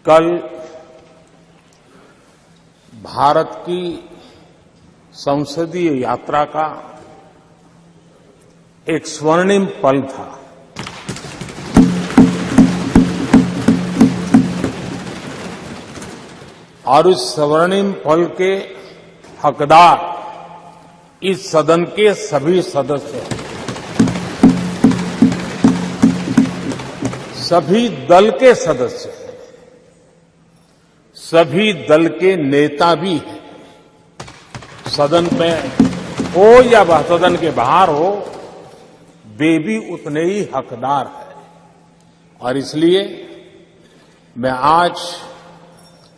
कल भारत की संसदीय यात्रा का एक स्वर्णिम पल था। और इस स्वर्णिम पल के हकदार इस सदन के सभी सदस्य हैं। सभी दल के सदस्य हैं, सभी दल के नेता भी हैं। सदन में हो या वह सदन के बाहर हो, वे भी उतने ही हकदार हैं। और इसलिए मैं आज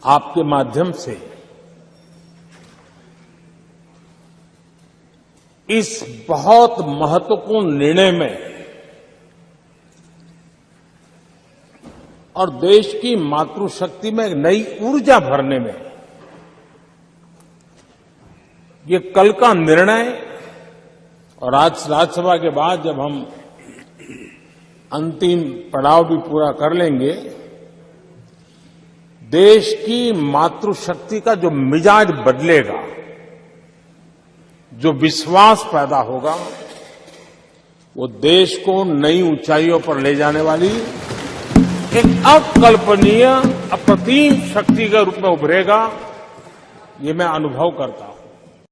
आपके माध्यम से इस बहुत महत्वपूर्ण निर्णय में और देश की मातृशक्ति में एक नई ऊर्जा भरने में ये कल का निर्णय और आज राज्यसभा के बाद जब हम अंतिम पड़ाव भी पूरा कर लेंगे, देश की मातृशक्ति का जो मिजाज बदलेगा, जो विश्वास पैदा होगा, वो देश को नई ऊंचाइयों पर ले जाने वाली एक अकल्पनीय अप्रतिम शक्ति के रूप में उभरेगा। ये मैं अनुभव करता हूं।